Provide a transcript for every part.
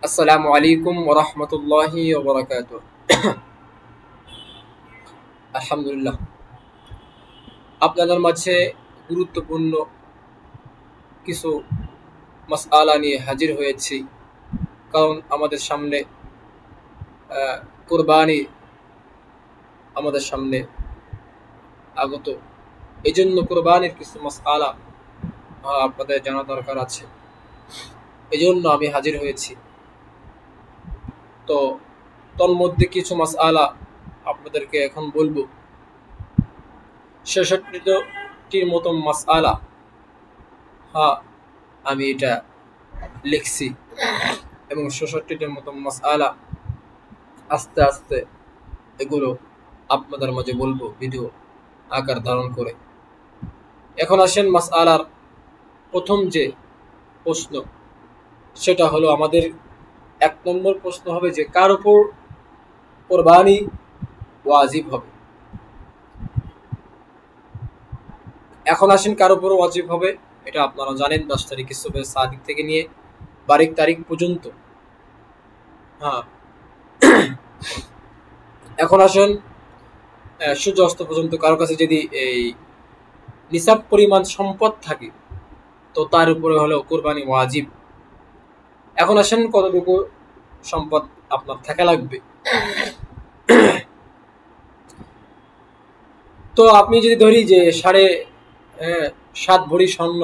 আসসালামু আলাইকুম ওয়া রাহমাতুল্লাহি ওয়া বারাকাতুহু। আলহামদুলিল্লাহ, আপনাদের মাঝে গুরুত্বপূর্ণ কিছু মাসআলা নিয়ে হাজির হয়েছি। কারণ আমাদের সামনে কুরবানি আমাদের সামনে আগত, এই জন্য কুরবানির কিছু মাসআলা আপনাদের জানা দরকার আছে। এই জন্য আমি হাজির হয়েছি। তো তন্মধ্যে কিছু মাসআলা আপনাদেরকে এখন বলবো। 66টির মতো মাসআলা আমি এটা লিখছি এবং 66টির মতো মাসআলা আস্তে আস্তে এগুলো আপনাদের মাঝে বলবো ভিডিও আকার ধারণ করে। এখন আসেন মাসআলার প্রথম যে প্রশ্ন, সেটা হলো আমাদের 1 নম্বর প্রশ্ন হবে যে কার উপর কুরবানি ওয়াজিব হবে। এখন আসেন কার উপর ওয়াজিব হবে, এটা আপনারা জানেন 10 তারিখ সুবহ সাদিক থেকে নিয়ে 12 তারিখ পর্যন্ত। এখন আসেন সূর্য অস্ত পর্যন্ত কারো কাছে যদি এই নিসাব পরিমাণ সম্পদ থাকে তো তার উপরে হলো কুরবানি ওয়াজিব। এখন আসেন কতটুকু সম্পদ আপনার থাকা লাগবে। তো আপনি যদি ধরি যে 7.5 ভরি স্বর্ণ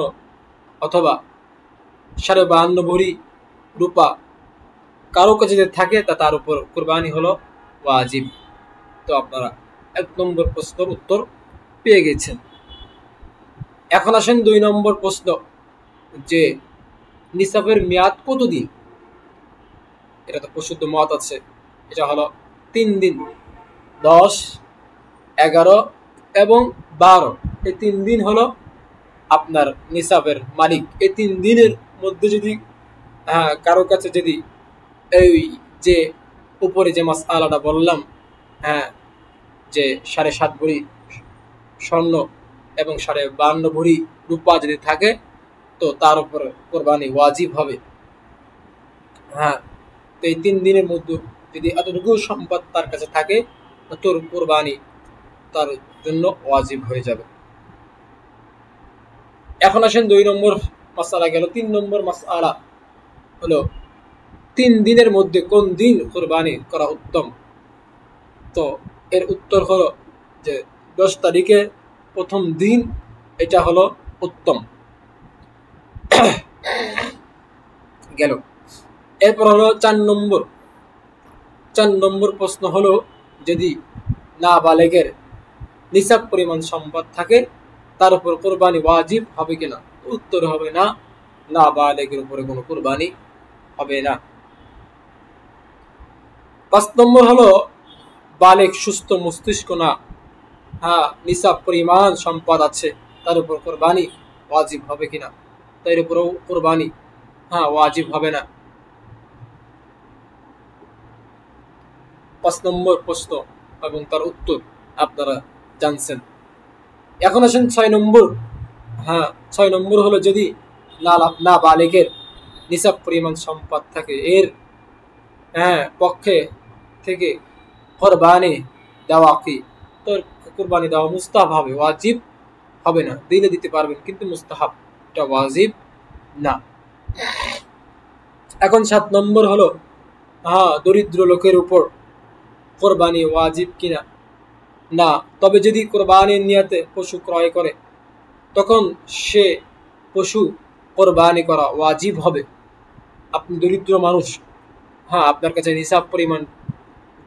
অথবা 52.5 ভরি রূপা কারো কাছে যদি থাকে তা তার উপর কুরবানি হলো ওয়াজিব। তো আপনারা 1 নম্বর প্রশ্নের উত্তর পেয়ে গেছেন। এখন আসেন 2 নম্বর প্রশ্ন, যে নিসাবের মেয়াদ কতদিন। এটা তো প্রসিদ্ধ মত আছে, এটা হলো 3 দিন, 10, 11 এবং 12। এই 3 দিন হলো আপনার নিসাবের মালিক। এই 3 দিনের মধ্যে যদি কারো কাছে যদি এই যে উপরে যে মাসআলাটা বললাম, যে 7.5 ভরি স্বর্ণ এবং 52 ভরি রূপা যদি থাকে তো তার উপর কুরবানি ওয়াজিব হবে। তো এই 3 দিনের মধ্যে যদি এতটুকু সম্পদ তার কাছে থাকে তো তোর কুরবানি তার জন্য ওয়াজিব হয়ে যাবে। এখন আসেন 2 নম্বর মাসআলা গেল। 3 নম্বর মাসআলা হলো 3 দিনের মধ্যে কোন দিন কুরবানি করা উত্তম। তো এর উত্তর হলো যে 10 তারিখে প্রথম দিন এটা হলো উত্তম। গেল। এরপর হলো 4 নম্বর প্রশ্ন হলো যদি নাবালেগের নিসাব পরিমাণ সম্পদ থাকে তার উপর কুরবানি ওয়াজিব হবে কিনা। উত্তর হবে না, নাবালেগের উপরে কোনো কুরবানি হবে না। 5 নম্বর হলো বালেগ সুস্থ মস্তিষ্ক না, নিসাব পরিমাণ সম্পদ আছে, তার উপর কুরবানি ওয়াজিব হবে কিনা। তার উপরেও কুরবানি ওয়াজিব হবে না। 5 নম্বর প্রশ্ন এবং তার উত্তর আপনারা জানছেন। এখন আসেন 6 নম্বর। 6 নম্বর হলো যদি নাবালেগের নিসাব পরিমাণ সম্পদ থাকে এর পক্ষে থেকে কুরবানি দেওয়া কি। তো কুরবানি দেওয়া মুস্তাহাব হবে, ওয়াজিব হবে না। দিলে দিতে পারবেন কিন্তু মুস্তাহাব, এটা ওয়াজিব না। এখন 7 নম্বর হলো দরিদ্র লোকের উপর কুরবানি ওয়াজিব কিনা। না, তবে যদি কুরবানির নিয়তে পশু ক্রয় করে তখন সে পশু কুরবানি করা ওয়াজিব হবে। আপনি দরিদ্র মানুষ, আপনার কাছে নিসাব পরিমাণ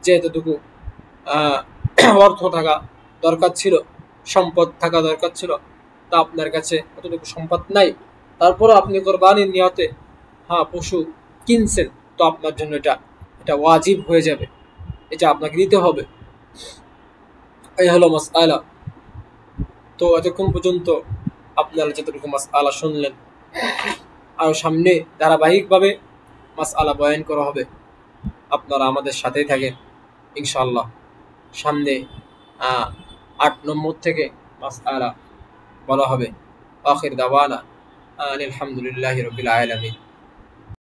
যেতটুকু অর্থ থাকা দরকার ছিল, সম্পদ থাকা দরকার ছিল, তা আপনার কাছে অতটুকু সম্পদ নাই, তারপরে আপনি কুরবানির নিয়তে পশু কিনছেন, তো আপনার জন্য এটা ওয়াজিব হয়ে যাবে, এটা আপনাকে দিতে হবে। এই হলো মাসআলা। তো এতক্ষণ পর্যন্ত আপনারা যতটুকু মাসআলা শুনলেন, আর সামনে ধারাবাহিকভাবে মাসআলা বয়ান করা হবে। আপনারা আমাদের সাথেই থাকেন ইনশাআল্লাহ। সামনে 8 নম্বর থেকে মাসআলা বলা হবে। আখির দাওয়ানা আলহামদুলিল্লাহি রাব্বিল আলামিন।